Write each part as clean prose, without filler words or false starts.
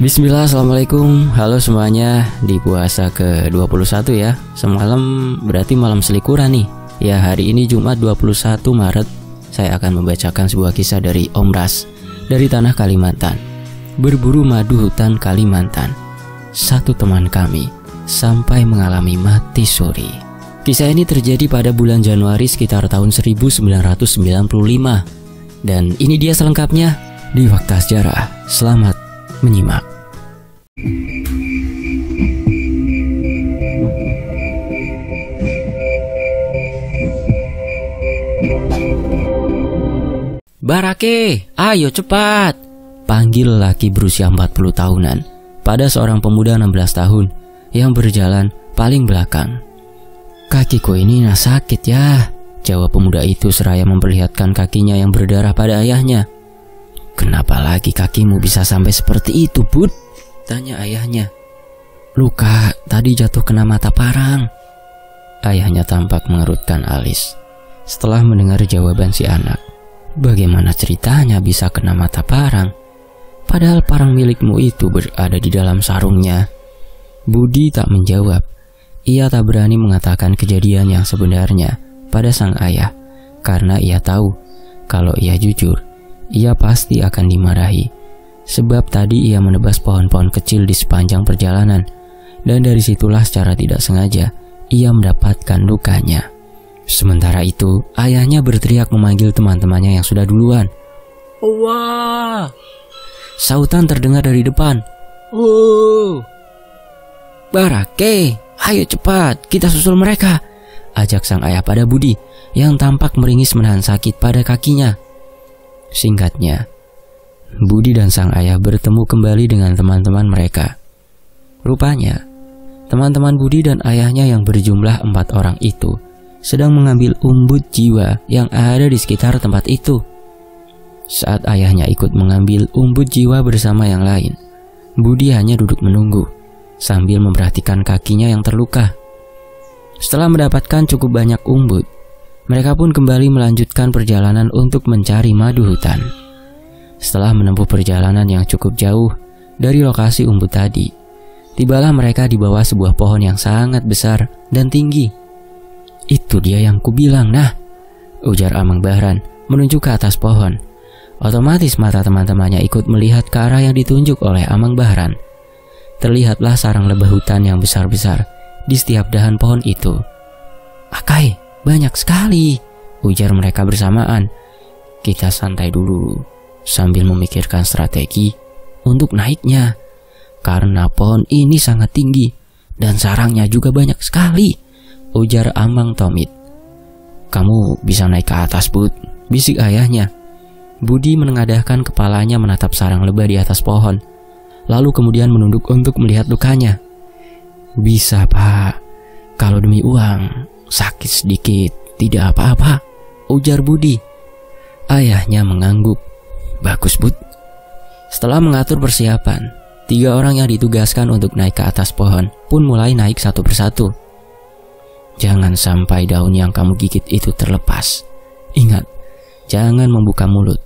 Bismillah, assalamualaikum. Halo semuanya, di puasa ke-21 ya. Semalam berarti malam selikuran nih. Ya, hari ini Jumat 21 Maret saya akan membacakan sebuah kisah dari Om Ras dari tanah Kalimantan. Berburu madu hutan Kalimantan. Satu teman kami sampai mengalami mati suri. Kisah ini terjadi pada bulan Januari sekitar tahun 1995. Dan ini dia selengkapnya di Fakta Sejarah. Selamat menyimak. Barake, ayo cepat, panggil lelaki berusia 40 tahunan pada seorang pemuda 16 tahun yang berjalan paling belakang. Kakiku ini sakit ya, jawab pemuda itu seraya memperlihatkan kakinya yang berdarah pada ayahnya. Kenapa lagi kakimu bisa sampai seperti itu, Bud? Tanya ayahnya. Luka, tadi jatuh kena mata parang. Ayahnya tampak mengerutkan alis setelah mendengar jawaban si anak. Bagaimana ceritanya bisa kena mata parang? Padahal parang milikmu itu berada di dalam sarungnya. Budi tak menjawab. Ia tak berani mengatakan kejadian yang sebenarnya pada sang ayah, karena ia tahu kalau ia jujur, ia pasti akan dimarahi. Sebab tadi ia menebas pohon-pohon kecil di sepanjang perjalanan, dan dari situlah secara tidak sengaja ia mendapatkan lukanya. Sementara itu, ayahnya berteriak memanggil teman-temannya yang sudah duluan. Wah! Sautan terdengar dari depan. Barake, ayo cepat, kita susul mereka, ajak sang ayah pada Budi yang tampak meringis menahan sakit pada kakinya. Singkatnya, Budi dan sang ayah bertemu kembali dengan teman-teman mereka. Rupanya, teman-teman Budi dan ayahnya yang berjumlah 4 orang itu sedang mengambil umbut jiwa yang ada di sekitar tempat itu. Saat ayahnya ikut mengambil umbut jiwa bersama yang lain, Budi hanya duduk menunggu sambil memperhatikan kakinya yang terluka. Setelah mendapatkan cukup banyak umbut, mereka pun kembali melanjutkan perjalanan untuk mencari madu hutan. Setelah menempuh perjalanan yang cukup jauh dari lokasi umbut tadi, tibalah mereka di bawah sebuah pohon yang sangat besar dan tinggi. Itu dia yang kubilang, nah, ujar Amang Bahran menunjuk ke atas pohon. Otomatis mata teman-temannya ikut melihat ke arah yang ditunjuk oleh Amang Bahran. Terlihatlah sarang lebah hutan yang besar-besar di setiap dahan pohon itu. Akai, banyak sekali, ujar mereka bersamaan. Kita santai dulu sambil memikirkan strategi untuk naiknya, karena pohon ini sangat tinggi dan sarangnya juga banyak sekali, ujar Amang Tomit. Kamu bisa naik ke atas, Bud, bisik ayahnya. Budi menengadahkan kepalanya menatap sarang lebah di atas pohon, lalu kemudian menunduk untuk melihat lukanya. Bisa, Pak, kalau demi uang, sakit sedikit, tidak apa-apa, ujar Budi. Ayahnya mengangguk. Bagus, Bud. Setelah mengatur persiapan, 3 orang yang ditugaskan untuk naik ke atas pohon pun mulai naik satu persatu. Jangan sampai daun yang kamu gigit itu terlepas. Ingat, jangan membuka mulut,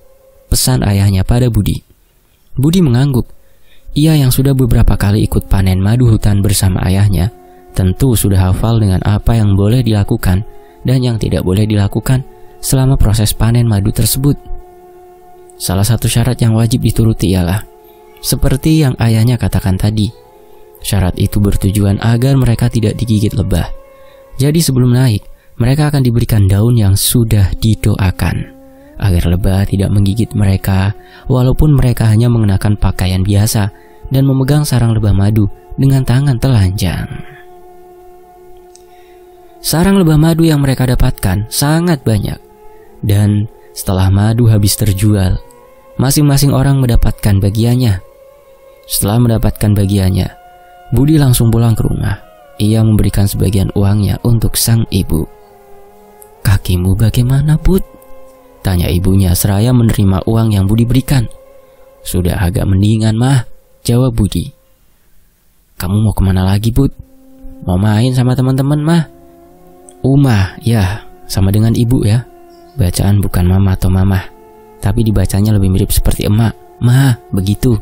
pesan ayahnya pada Budi. Budi mengangguk. Ia yang sudah beberapa kali ikut panen madu hutan bersama ayahnya, tentu sudah hafal dengan apa yang boleh dilakukan dan yang tidak boleh dilakukan selama proses panen madu tersebut. Salah satu syarat yang wajib dituruti ialah, seperti yang ayahnya katakan tadi, syarat itu bertujuan agar mereka tidak digigit lebah. Jadi sebelum naik, mereka akan diberikan daun yang sudah didoakan agar lebah tidak menggigit mereka, walaupun mereka hanya mengenakan pakaian biasa dan memegang sarang lebah madu dengan tangan telanjang. Sarang lebah madu yang mereka dapatkan sangat banyak, dan setelah madu habis terjual, masing-masing orang mendapatkan bagiannya. Setelah mendapatkan bagiannya, Budi langsung pulang ke rumah. Ia memberikan sebagian uangnya untuk sang ibu. Kakimu bagaimana, Bud? Tanya ibunya seraya menerima uang yang Budi berikan. Sudah agak mendingan, Mah, jawab Budi. Kamu mau kemana lagi, Bud? Mau main sama teman-teman, Mah? Umah, ya, sama dengan ibu ya. Bacaan bukan mama atau mamah, tapi dibacanya lebih mirip seperti emak. Mah, begitu.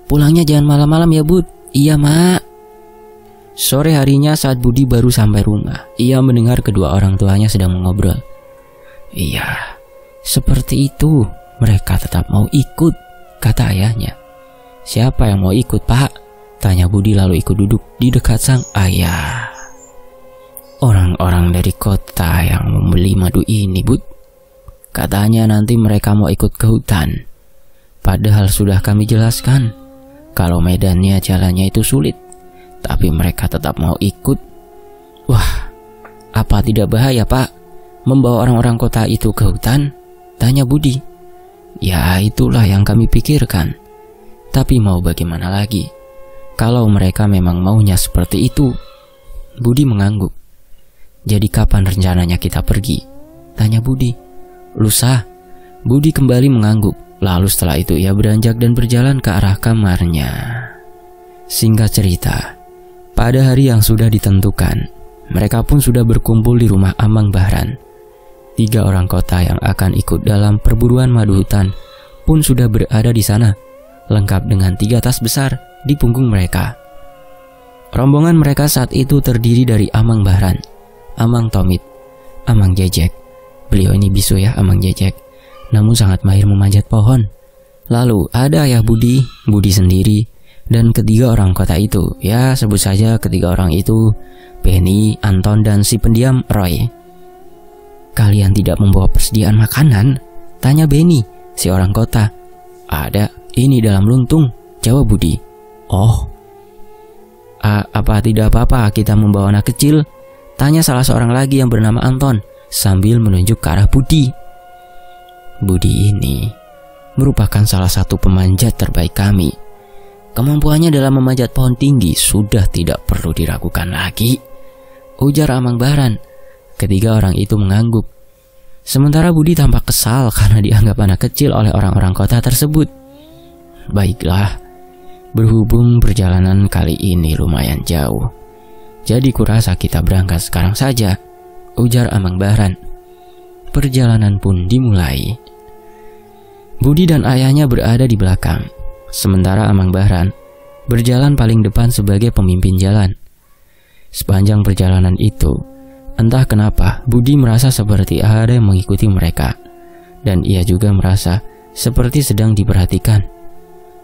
pulangnya jangan malam-malam ya Bud. Iya mak. Sore harinya saat Budi baru sampai rumah, ia mendengar kedua orang tuanya sedang mengobrol. Iya, seperti itu, mereka tetap mau ikut, kata ayahnya. Siapa yang mau ikut pak? Tanya Budi lalu ikut duduk di dekat sang ayah. Orang-orang dari kota yang membeli madu ini Bud. Katanya nanti mereka mau ikut ke hutan. Padahal sudah kami jelaskan kalau medannya jalannya itu sulit, tapi mereka tetap mau ikut. Wah, apa tidak bahaya pak membawa orang-orang kota itu ke hutan? Tanya Budi. Ya itulah yang kami pikirkan. Tapi mau bagaimana lagi kalau mereka memang maunya seperti itu? Budi mengangguk. Jadi kapan rencananya kita pergi? Tanya Budi. Lusa. Budi kembali mengangguk. Lalu setelah itu ia beranjak dan berjalan ke arah kamarnya. Singkat cerita, pada hari yang sudah ditentukan, mereka pun sudah berkumpul di rumah Amang Bahran. 3 orang kota yang akan ikut dalam perburuan madu hutan pun sudah berada di sana, lengkap dengan 3 tas besar di punggung mereka. Rombongan mereka saat itu terdiri dari Amang Bahran, Amang Tomit, Amang Jejek. Beliau ini bisu ya, Amang Jejek, namun sangat mahir memanjat pohon. Lalu ada ayah Budi, Budi sendiri, dan ketiga orang kota itu. Ya sebut saja ketiga orang itu Benny, Anton, dan si pendiam Roy. Kalian tidak membawa persediaan makanan? Tanya Benny, si orang kota. Ada, ini dalam luntung, jawab Budi. Oh, apa tidak apa-apa kita membawa anak kecil? Tanya salah seorang lagi yang bernama Anton sambil menunjuk ke arah Budi. Budi ini merupakan salah satu pemanjat terbaik kami. Kemampuannya dalam memanjat pohon tinggi sudah tidak perlu diragukan lagi, ujar Amang Bahran. Ketiga orang itu mengangguk. Sementara Budi tampak kesal karena dianggap anak kecil oleh orang-orang kota tersebut. Baiklah, berhubung perjalanan kali ini lumayan jauh, jadi kurasa kita berangkat sekarang saja, ujar Amang Bahran. Perjalanan pun dimulai. Budi dan ayahnya berada di belakang, sementara Amang Bahran berjalan paling depan sebagai pemimpin jalan. Sepanjang perjalanan itu, entah kenapa Budi merasa seperti ada yang mengikuti mereka, dan ia juga merasa seperti sedang diperhatikan.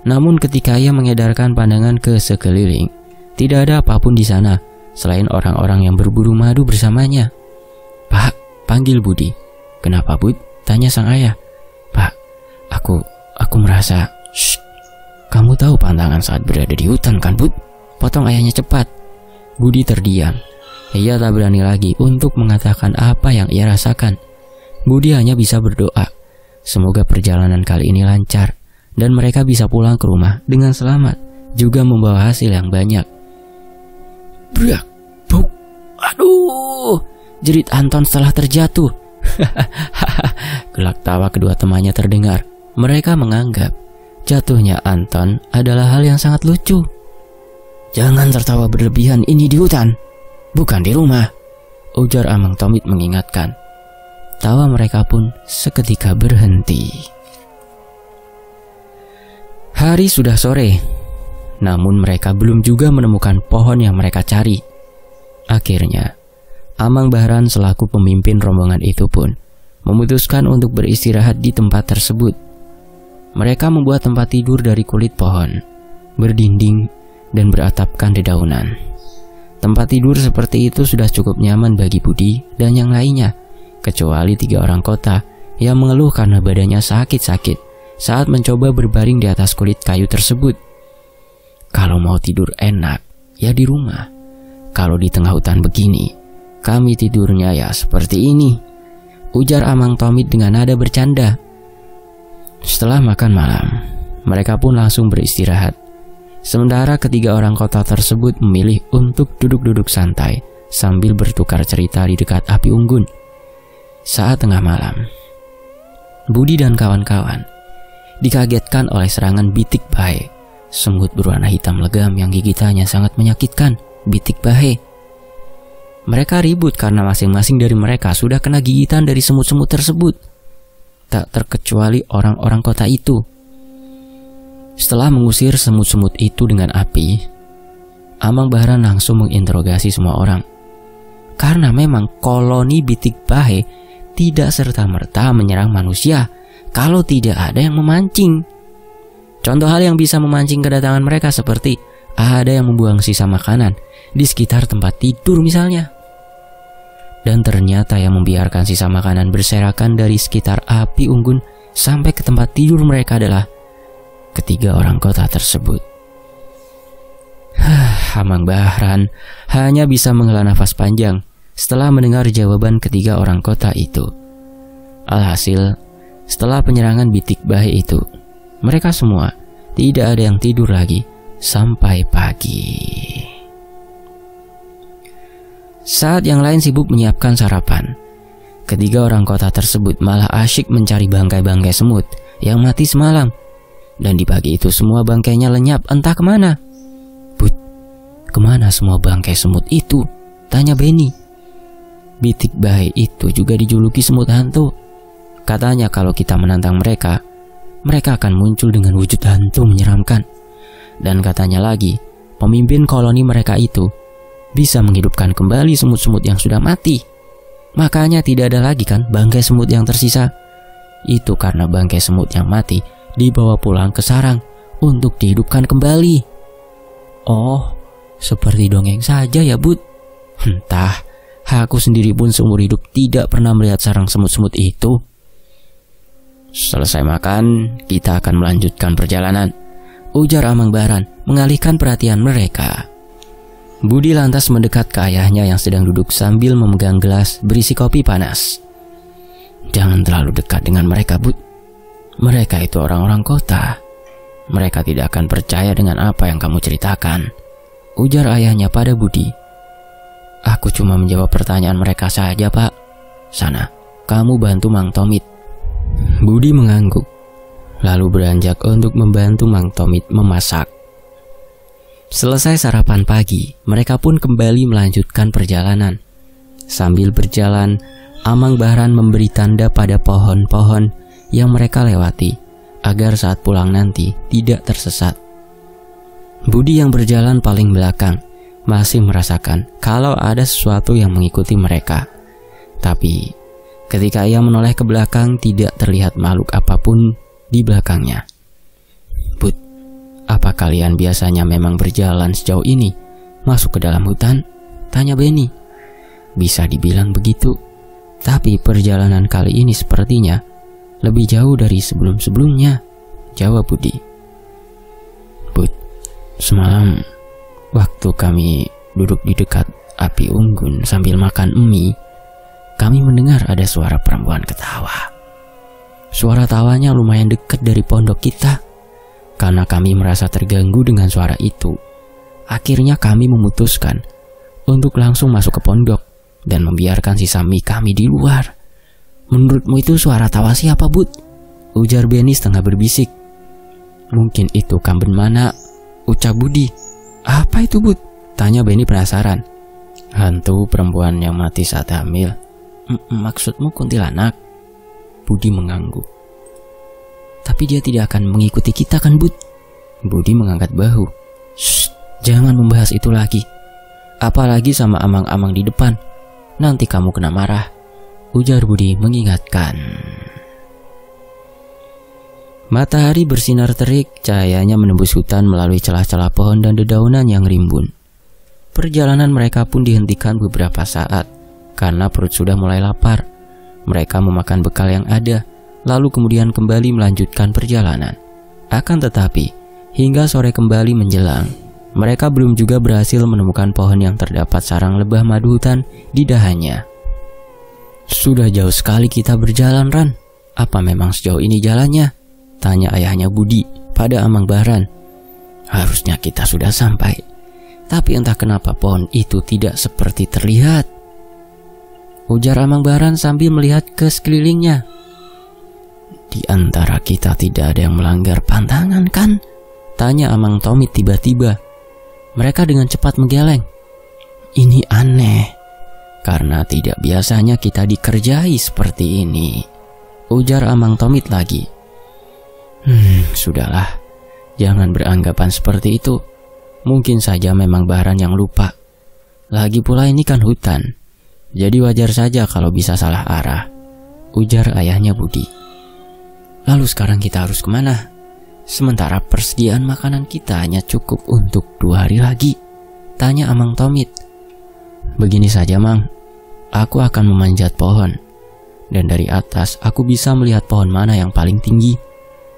Namun ketika ia mengedarkan pandangan ke sekeliling, tidak ada apapun di sana selain orang-orang yang berburu madu bersamanya. Pak, panggil Budi. Kenapa Bud? Tanya sang ayah. Pak, aku merasa. Shh, kamu tahu pantangan saat berada di hutan kan Bud? Potong ayahnya cepat. Budi terdiam. Ia tak berani lagi untuk mengatakan apa yang ia rasakan. Budi hanya bisa berdoa, semoga perjalanan kali ini lancar dan mereka bisa pulang ke rumah dengan selamat, juga membawa hasil yang banyak. Brak, buk, aduh, jerit Anton setelah terjatuh. Gelak tawa kedua temannya terdengar. Mereka menganggap jatuhnya Anton adalah hal yang sangat lucu. Jangan tertawa berlebihan, ini di hutan, bukan di rumah, ujar Amang Tomit mengingatkan. Tawa mereka pun seketika berhenti. Hari sudah sore, namun mereka belum juga menemukan pohon yang mereka cari. Akhirnya, Amang Bahran selaku pemimpin rombongan itu pun memutuskan untuk beristirahat di tempat tersebut. Mereka membuat tempat tidur dari kulit pohon, berdinding dan beratapkan dedaunan. Tempat tidur seperti itu sudah cukup nyaman bagi Budi dan yang lainnya, kecuali 3 orang kota yang mengeluh karena badannya sakit-sakit saat mencoba berbaring di atas kulit kayu tersebut. Kalau mau tidur enak, ya di rumah. Kalau di tengah hutan begini, kami tidurnya ya seperti ini, ujar Amang Tomit dengan nada bercanda. Setelah makan malam, mereka pun langsung beristirahat. Sementara ketiga orang kota tersebut memilih untuk duduk-duduk santai sambil bertukar cerita di dekat api unggun. Saat tengah malam, Budi dan kawan-kawan dikagetkan oleh serangan bitik bahe, semut berwarna hitam legam yang gigitannya sangat menyakitkan. Bitik bahe. Mereka ribut karena masing-masing dari mereka sudah kena gigitan dari semut-semut tersebut. Tak terkecuali orang-orang kota itu. Setelah mengusir semut-semut itu dengan api, Amang Bahran langsung menginterogasi semua orang. Karena memang koloni bitik bahe tidak serta-merta menyerang manusia kalau tidak ada yang memancing. Contoh hal yang bisa memancing kedatangan mereka seperti ada yang membuang sisa makanan di sekitar tempat tidur misalnya. Dan ternyata yang membiarkan sisa makanan berserakan dari sekitar api unggun sampai ke tempat tidur mereka adalah ketiga orang kota tersebut. Amang Bahran hanya bisa menghela nafas panjang setelah mendengar jawaban ketiga orang kota itu. Alhasil, setelah penyerangan bitik bahe itu, mereka semua tidak ada yang tidur lagi sampai pagi. Saat yang lain sibuk menyiapkan sarapan, ketiga orang kota tersebut malah asyik mencari bangkai-bangkai semut yang mati semalam. Dan di pagi itu semua bangkainya lenyap entah kemana. "But, kemana semua bangkai semut itu?" tanya Benny. Bitik bahe itu juga dijuluki semut hantu. Katanya kalau kita menantang mereka, mereka akan muncul dengan wujud hantu menyeramkan. Dan katanya lagi, pemimpin koloni mereka itu bisa menghidupkan kembali semut-semut yang sudah mati. Makanya tidak ada lagi kan bangkai semut yang tersisa. Itu karena bangkai semut yang mati dibawa pulang ke sarang untuk dihidupkan kembali. Oh, seperti dongeng saja ya, Bud. Entah, aku sendiri pun seumur hidup tidak pernah melihat sarang semut-semut itu. Selesai makan, kita akan melanjutkan perjalanan, ujar Amang Bahran mengalihkan perhatian mereka. Budi lantas mendekat ke ayahnya yang sedang duduk sambil memegang gelas berisi kopi panas. Jangan terlalu dekat dengan mereka, Bud. Mereka itu orang-orang kota. Mereka tidak akan percaya dengan apa yang kamu ceritakan, ujar ayahnya pada Budi. Aku cuma menjawab pertanyaan mereka saja, Pak. Sana, kamu bantu Mang Tomit. Budi mengangguk, lalu beranjak untuk membantu Mang Tomit memasak. Selesai sarapan pagi, mereka pun kembali melanjutkan perjalanan. Sambil berjalan, Amang Bahran memberi tanda pada pohon-pohon yang mereka lewati agar saat pulang nanti tidak tersesat. Budi yang berjalan paling belakang masih merasakan kalau ada sesuatu yang mengikuti mereka. Tapi ketika ia menoleh ke belakang, tidak terlihat makhluk apapun di belakangnya. Bud, apa kalian biasanya memang berjalan sejauh ini masuk ke dalam hutan? Tanya Benny. Bisa dibilang begitu, tapi perjalanan kali ini sepertinya lebih jauh dari sebelum-sebelumnya, jawab Budi. Bud, semalam waktu kami duduk di dekat api unggun sambil makan mie, kami mendengar ada suara perempuan ketawa. Suara tawanya lumayan dekat dari pondok kita. Karena kami merasa terganggu dengan suara itu, akhirnya kami memutuskan untuk langsung masuk ke pondok dan membiarkan sisa mie kami di luar. Menurutmu itu suara tawa siapa, Bud? Ujar Benny setengah berbisik. Mungkin itu Kamben Mana, ucap Budi. Apa itu, Bud? Tanya Benny penasaran. Hantu perempuan yang mati saat hamil. Maksudmu kuntilanak? Budi mengangguk. Tapi dia tidak akan mengikuti kita kan, Bud? Budi mengangkat bahu. Shh, jangan membahas itu lagi. Apalagi sama amang-amang di depan. Nanti kamu kena marah, ujar Budi mengingatkan. Matahari bersinar terik, cahayanya menembus hutan melalui celah-celah pohon dan dedaunan yang rimbun. Perjalanan mereka pun dihentikan beberapa saat karena perut sudah mulai lapar. Mereka memakan bekal yang ada, lalu kemudian kembali melanjutkan perjalanan. Akan tetapi, hingga sore kembali menjelang, mereka belum juga berhasil menemukan pohon yang terdapat sarang lebah madu hutan di dahannya. Sudah jauh sekali kita berjalan, Ran. Apa memang sejauh ini jalannya? Tanya ayahnya Budi pada Amang Bahran. Harusnya kita sudah sampai, tapi entah kenapa pohon itu tidak seperti terlihat, ujar Amang Bahran sambil melihat ke sekelilingnya. Di antara kita tidak ada yang melanggar pantangan kan? Tanya Amang Tomit tiba-tiba. Mereka dengan cepat menggeleng. Ini aneh, karena tidak biasanya kita dikerjai seperti ini, ujar Amang Tomit lagi. Sudahlah, Jangan beranggapan seperti itu. Mungkin saja memang Bahran yang lupa. Lagi pula ini kan hutan, jadi wajar saja kalau bisa salah arah, ujar ayahnya Budi. Lalu sekarang kita harus kemana? Sementara persediaan makanan kita hanya cukup untuk 2 hari lagi, tanya Amang Tomit. Begini saja Mang, aku akan memanjat pohon, dan dari atas aku bisa melihat pohon mana yang paling tinggi.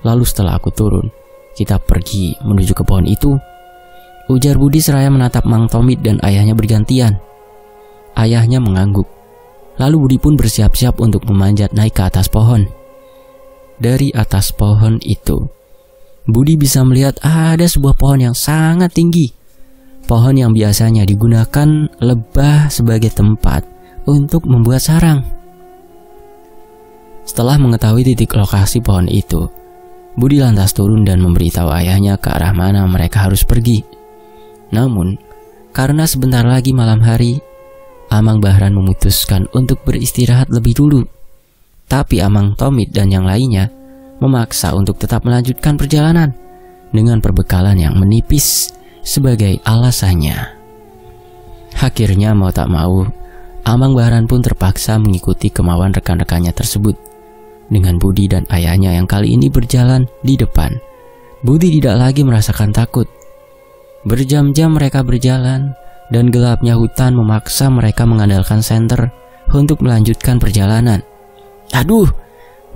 Lalu setelah aku turun, kita pergi menuju ke pohon itu, ujar Budi seraya menatap Mang Tomit dan ayahnya bergantian. Ayahnya mengangguk. Lalu Budi pun bersiap-siap untuk memanjat naik ke atas pohon. Dari atas pohon itu, Budi bisa melihat ada sebuah pohon yang sangat tinggi. Pohon yang biasanya digunakan lebah sebagai tempat untuk membuat sarang. Setelah mengetahui titik lokasi pohon itu, Budi lantas turun dan memberitahu ayahnya ke arah mana mereka harus pergi. Namun, karena sebentar lagi malam hari, Amang Bahran memutuskan untuk beristirahat lebih dulu. Tapi Amang Tomit dan yang lainnya memaksa untuk tetap melanjutkan perjalanan dengan perbekalan yang menipis sebagai alasannya. Akhirnya mau tak mau, Amang Bahran pun terpaksa mengikuti kemauan rekan-rekannya tersebut. Dengan Budi dan ayahnya yang kali ini berjalan di depan, Budi tidak lagi merasakan takut. Berjam-jam mereka berjalan, dan gelapnya hutan memaksa mereka mengandalkan senter untuk melanjutkan perjalanan. Aduh!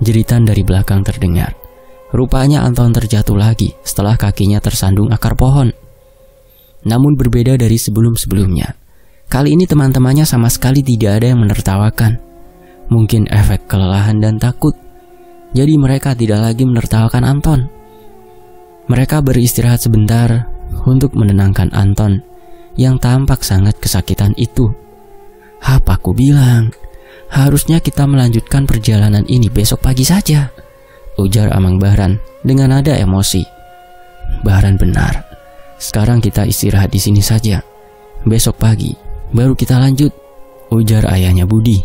Jeritan dari belakang terdengar. Rupanya Anton terjatuh lagi setelah kakinya tersandung akar pohon. Namun berbeda dari sebelum-sebelumnya, kali ini teman-temannya sama sekali tidak ada yang menertawakan. Mungkin efek kelelahan dan takut, jadi mereka tidak lagi menertawakan Anton. Mereka beristirahat sebentar untuk menenangkan Anton yang tampak sangat kesakitan itu. Apa aku bilang? Harusnya kita melanjutkan perjalanan ini besok pagi saja, ujar Amang Bahran dengan nada emosi. Bahran benar. Sekarang kita istirahat di sini saja. Besok pagi baru kita lanjut, ujar ayahnya Budi.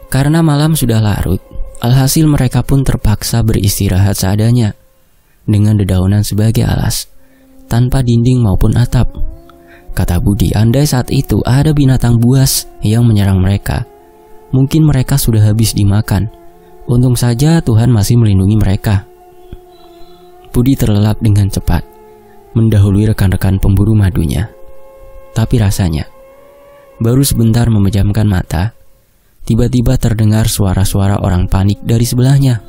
Karena malam sudah larut, alhasil mereka pun terpaksa beristirahat seadanya dengan dedaunan sebagai alas, tanpa dinding maupun atap. Kata Budi, andai saat itu ada binatang buas yang menyerang mereka, mungkin mereka sudah habis dimakan. Untung saja Tuhan masih melindungi mereka. Budi terlelap dengan cepat, mendahului rekan-rekan pemburu madunya. Tapi rasanya, baru sebentar memejamkan mata, tiba-tiba terdengar suara-suara orang panik dari sebelahnya.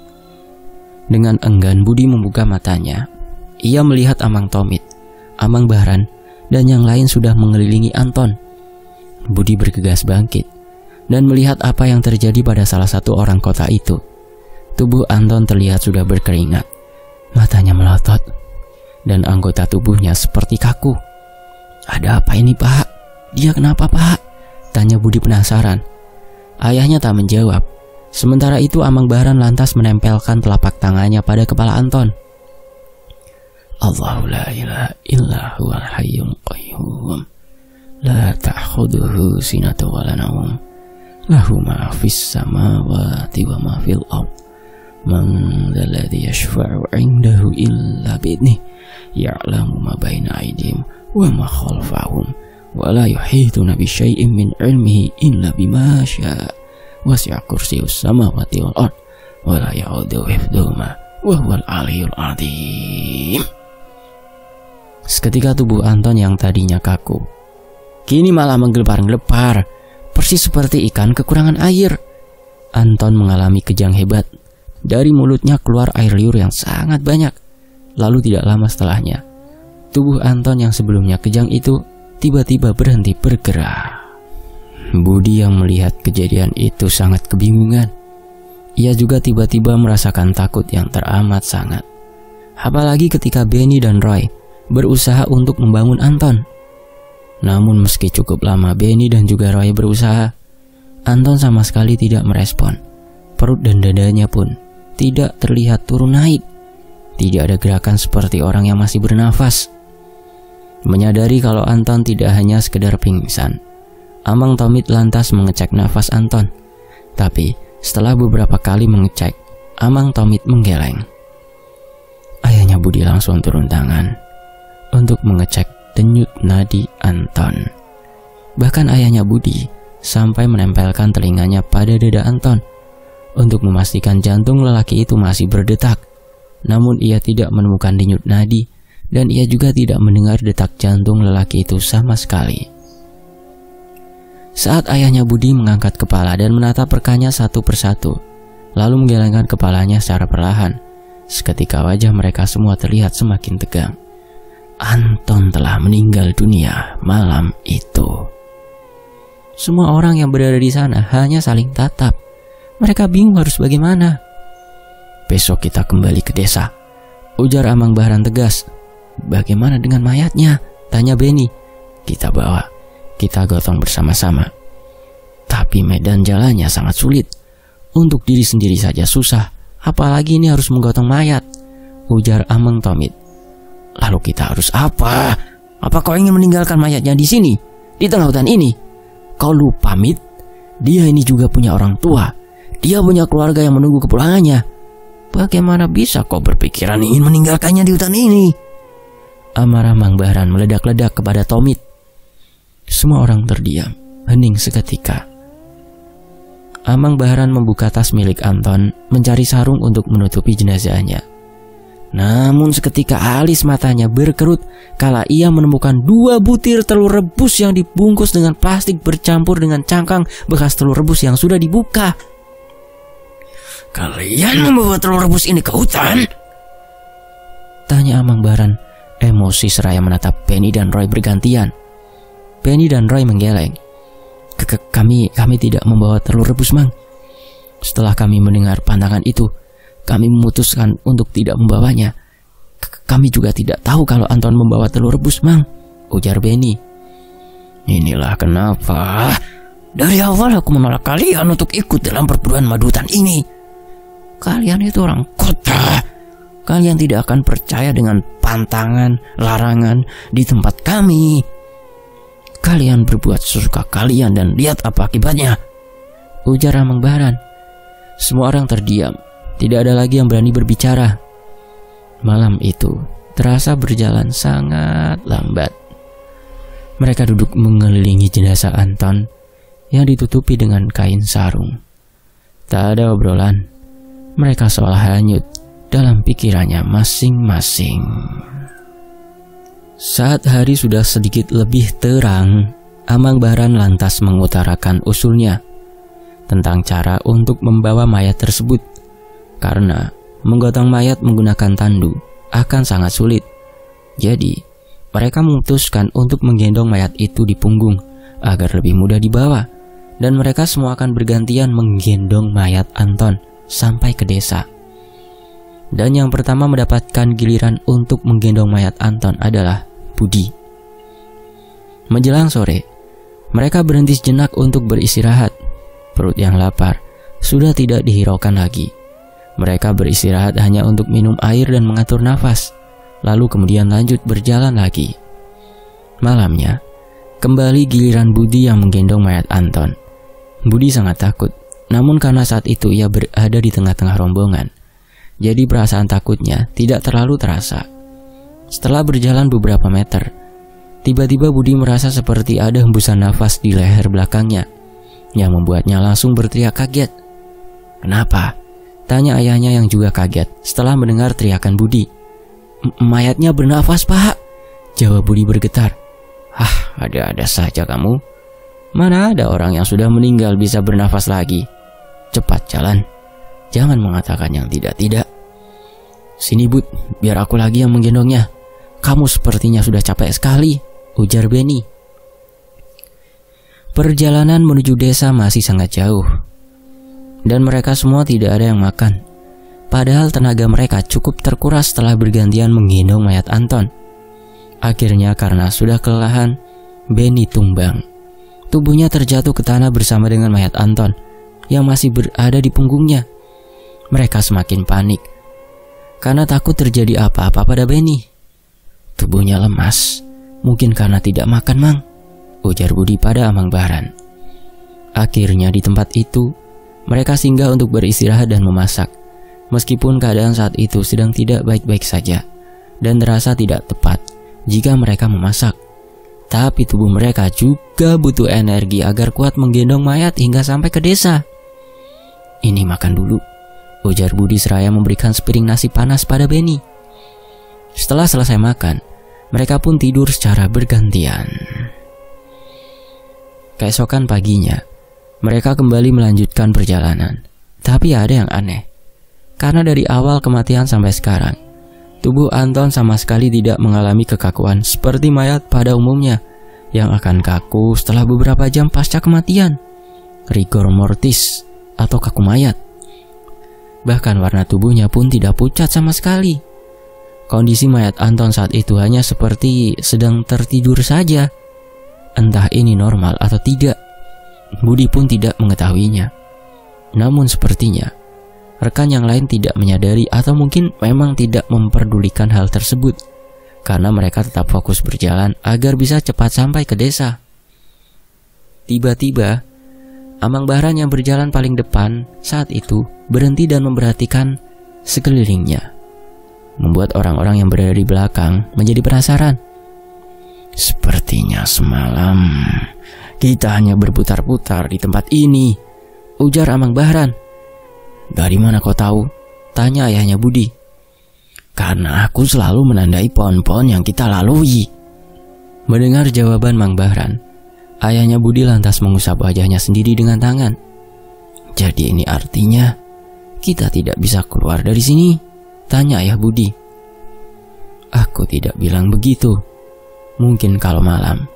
Dengan enggan Budi membuka matanya. Ia melihat Amang Tomit, Amang Bahran, dan yang lain sudah mengelilingi Anton. Budi bergegas bangkit dan melihat apa yang terjadi pada salah satu orang kota itu. Tubuh Anton terlihat sudah berkeringat, matanya melotot, dan anggota tubuhnya seperti kaku. Ada apa ini, Pak? Dia kenapa, Pak? Tanya Budi penasaran. Ayahnya tak menjawab. Sementara itu Amang Bahran lantas menempelkan telapak tangannya pada kepala Anton. Allahu la ilaha illa huwal hayyul qayyum, la ta'khudhuhu sinatun wa la nawm, lahu ma fis samawati wa ma fil ardh, man dzalladzi yashfa'u 'indahu illa bi'idhnihi, ya'lamu ma baina aydihim wa ma khalfahum, wa la yuhituna bi syai'in min 'ilmihi illa bima syaa, wasi'a kursiyyus samawati wal ardh, wa la ya'uduhu hifdhuhuma wa huwal 'aliyyul 'azim. Seketika tubuh Anton yang tadinya kaku kini malah menggelepar-gelepar, persis seperti ikan kekurangan air. Anton mengalami kejang hebat. Dari mulutnya keluar air liur yang sangat banyak. Lalu tidak lama setelahnya, tubuh Anton yang sebelumnya kejang itu tiba-tiba berhenti bergerak. Budi yang melihat kejadian itu sangat kebingungan. Ia juga tiba-tiba merasakan takut yang teramat sangat. Apalagi ketika Benny dan Roy berusaha untuk membangun Anton. Namun meski cukup lama Benny dan juga Roy berusaha, Anton sama sekali tidak merespon. Perut dan dadanya pun tidak terlihat turun naik. Tidak ada gerakan seperti orang yang masih bernafas. Menyadari kalau Anton tidak hanya sekedar pingsan, Amang Tomit lantas mengecek nafas Anton. Tapi setelah beberapa kali mengecek, Amang Tomit menggeleng. ayahnya Budi langsung turun tangan untuk mengecek denyut nadi Anton. Bahkan ayahnya Budi sampai menempelkan telinganya pada dada Anton untuk memastikan jantung lelaki itu masih berdetak. Namun ia tidak menemukan denyut nadi dan ia juga tidak mendengar detak jantung lelaki itu sama sekali. Saat ayahnya Budi mengangkat kepala dan menatap rekannya satu persatu, lalu menggelengkan kepalanya secara perlahan, seketika wajah mereka semua terlihat semakin tegang. Anton telah meninggal dunia malam itu. Semua orang yang berada di sana hanya saling tatap. Mereka bingung harus bagaimana. Besok kita kembali ke desa, ujar Amang Bahran tegas. Bagaimana dengan mayatnya? Tanya Benny. Kita bawa, kita gotong bersama-sama. Tapi medan jalannya sangat sulit. Untuk diri sendiri saja susah, apalagi ini harus menggotong mayat, ujar Amang Tomit. Lalu kita harus apa? Apa kau ingin meninggalkan mayatnya di sini, di tengah hutan ini? Kau lupa, Mit? Dia ini juga punya orang tua. Dia punya keluarga yang menunggu kepulangannya. Bagaimana bisa kau berpikiran ingin meninggalkannya di hutan ini? Amarah Mang Bahran meledak-ledak kepada Tomit. Semua orang terdiam, hening seketika. Amang Bahran membuka tas milik Anton, mencari sarung untuk menutupi jenazahnya. Namun seketika alis matanya berkerut kala ia menemukan 2 butir telur rebus yang dibungkus dengan plastik bercampur dengan cangkang bekas telur rebus yang sudah dibuka. Kalian membawa telur rebus ini ke hutan? Tanya Amang Bahran, emosi seraya menatap Benny dan Roy bergantian. Benny dan Roy menggeleng. Kami tidak membawa telur rebus, Mang. Setelah kami mendengar pantangan itu, kami memutuskan untuk tidak membawanya. Kami juga tidak tahu kalau Anton membawa telur rebus, Mang, ujar Benny. Inilah kenapa dari awal aku menolak kalian untuk ikut dalam perburuan madutan ini. Kalian itu orang kota. Kalian tidak akan percaya dengan pantangan, larangan di tempat kami. Kalian berbuat sesuka kalian dan lihat apa akibatnya, ujar Amang Bahran. Semua orang terdiam, tidak ada lagi yang berani berbicara. Malam itu terasa berjalan sangat lambat. Mereka duduk mengelilingi jenazah Anton yang ditutupi dengan kain sarung. Tak ada obrolan. Mereka seolah hanyut dalam pikirannya masing-masing. Saat hari sudah sedikit lebih terang, Amang Bahran lantas mengutarakan usulnya tentang cara untuk membawa mayat tersebut, karena menggotong mayat menggunakan tandu akan sangat sulit. Jadi, mereka memutuskan untuk menggendong mayat itu di punggung agar lebih mudah dibawa, dan mereka semua akan bergantian menggendong mayat Anton sampai ke desa. Dan yang pertama mendapatkan giliran untuk menggendong mayat Anton adalah Budi. Menjelang sore, mereka berhenti sejenak untuk beristirahat. Perut yang lapar sudah tidak dihiraukan lagi. Mereka beristirahat hanya untuk minum air dan mengatur nafas, lalu kemudian lanjut berjalan lagi. Malamnya, kembali giliran Budi yang menggendong mayat Anton. Budi sangat takut, namun karena saat itu ia berada di tengah-tengah rombongan, jadi perasaan takutnya tidak terlalu terasa. Setelah berjalan beberapa meter, tiba-tiba Budi merasa seperti ada hembusan nafas di leher belakangnya, yang membuatnya langsung berteriak kaget. Kenapa? Tanya ayahnya yang juga kaget setelah mendengar teriakan Budi. Mayatnya bernafas, Pak, jawab Budi bergetar. Ada-ada saja kamu. Mana ada orang yang sudah meninggal bisa bernafas lagi. Cepat jalan, jangan mengatakan yang tidak-tidak. Sini Bud, biar aku lagi yang menggendongnya. Kamu sepertinya sudah capek sekali, ujar Benny. Perjalanan menuju desa masih sangat jauh, dan mereka semua tidak ada yang makan. Padahal tenaga mereka cukup terkuras setelah bergantian menggendong mayat Anton. Akhirnya karena sudah kelelahan, Benny tumbang. Tubuhnya terjatuh ke tanah bersama dengan mayat Anton yang masih berada di punggungnya. Mereka semakin panik karena takut terjadi apa-apa pada Benny. Tubuhnya lemas, mungkin karena tidak makan, Mang, ujar Budi pada Amang Bahran. Akhirnya di tempat itu, mereka singgah untuk beristirahat dan memasak. Meskipun keadaan saat itu sedang tidak baik-baik saja dan terasa tidak tepat jika mereka memasak, tapi tubuh mereka juga butuh energi agar kuat menggendong mayat hingga sampai ke desa. "Ini makan dulu," ujar Budi seraya memberikan sepiring nasi panas pada Benny. Setelah selesai makan, mereka pun tidur secara bergantian. Keesokan paginya, mereka kembali melanjutkan perjalanan. Tapi ada yang aneh. Karena dari awal kematian sampai sekarang, tubuh Anton sama sekali tidak mengalami kekakuan seperti mayat pada umumnya yang akan kaku setelah beberapa jam pasca kematian, rigor mortis atau kaku mayat. Bahkan warna tubuhnya pun tidak pucat sama sekali. Kondisi mayat Anton saat itu hanya seperti sedang tertidur saja. Entah ini normal atau tidak, Budi pun tidak mengetahuinya. Namun sepertinya rekan yang lain tidak menyadari atau mungkin memang tidak memperdulikan hal tersebut, karena mereka tetap fokus berjalan agar bisa cepat sampai ke desa. Tiba-tiba, Amang Bahran yang berjalan paling depan saat itu berhenti dan memperhatikan sekelilingnya, membuat orang-orang yang berada di belakang menjadi penasaran. "Sepertinya semalam kita hanya berputar-putar di tempat ini," ujar Amang Bahran. "Dari mana kau tahu?" tanya ayahnya Budi. "Karena aku selalu menandai pohon-pohon yang kita lalui." Mendengar jawaban Mang Bahran, ayahnya Budi lantas mengusap wajahnya sendiri dengan tangan. "Jadi ini artinya kita tidak bisa keluar dari sini?" tanya ayah Budi. "Aku tidak bilang begitu. Mungkin kalau malam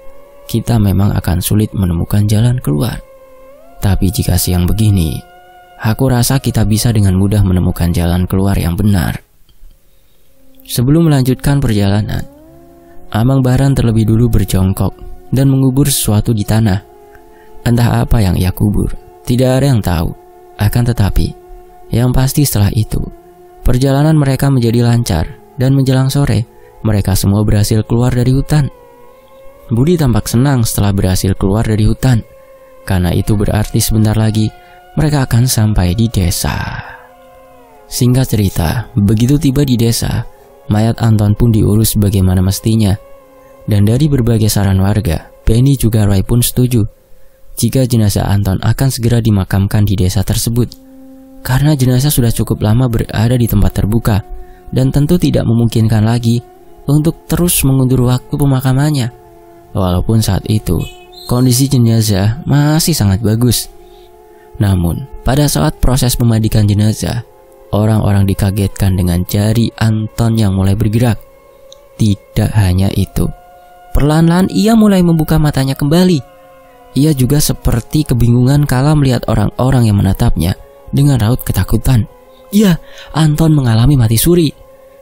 kita memang akan sulit menemukan jalan keluar. Tapi jika siang begini, aku rasa kita bisa dengan mudah menemukan jalan keluar yang benar." Sebelum melanjutkan perjalanan, Amang Bahran terlebih dulu berjongkok dan mengubur sesuatu di tanah. Entah apa yang ia kubur, tidak ada yang tahu. Akan tetapi, yang pasti setelah itu, perjalanan mereka menjadi lancar dan menjelang sore, mereka semua berhasil keluar dari hutan. Budi tampak senang setelah berhasil keluar dari hutan, karena itu berarti sebentar lagi mereka akan sampai di desa. Singkat cerita, begitu tiba di desa, mayat Anton pun diurus bagaimana mestinya. Dan dari berbagai saran warga, Benny juga Roy pun setuju jika jenazah Anton akan segera dimakamkan di desa tersebut. Karena jenazah sudah cukup lama berada di tempat terbuka dan tentu tidak memungkinkan lagi untuk terus mengundur waktu pemakamannya. Walaupun saat itu kondisi jenazah masih sangat bagus. Namun, pada saat proses memandikan jenazah, orang-orang dikagetkan dengan jari Anton yang mulai bergerak. Tidak hanya itu, perlahan-lahan ia mulai membuka matanya kembali. Ia juga seperti kebingungan kala melihat orang-orang yang menatapnya dengan raut ketakutan. Ya, Anton mengalami mati suri.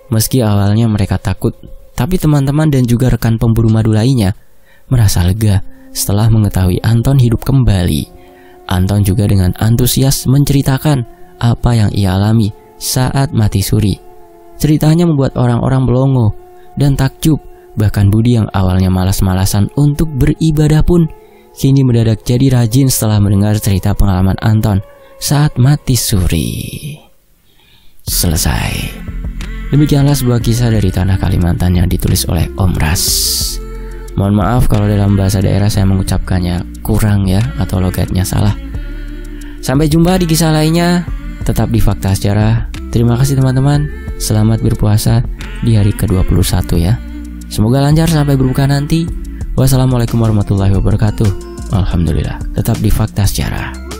Meski awalnya mereka takut, tapi teman-teman dan juga rekan pemburu madu lainnya merasa lega setelah mengetahui Anton hidup kembali. Anton juga dengan antusias menceritakan apa yang ia alami saat mati suri. Ceritanya membuat orang-orang melongo dan takjub. Bahkan Budi yang awalnya malas-malasan untuk beribadah pun kini mendadak jadi rajin setelah mendengar cerita pengalaman Anton saat mati suri. Selesai. Demikianlah sebuah kisah dari Tanah Kalimantan yang ditulis oleh Om Ras. Mohon maaf kalau dalam bahasa daerah saya mengucapkannya kurang ya, atau logatnya salah. Sampai jumpa di kisah lainnya, tetap di Fakta Sejarah. Terima kasih teman-teman. Selamat berpuasa di hari ke-21 ya. Semoga lancar sampai berbuka nanti. Wassalamualaikum warahmatullahi wabarakatuh. Alhamdulillah. Tetap di Fakta Sejarah.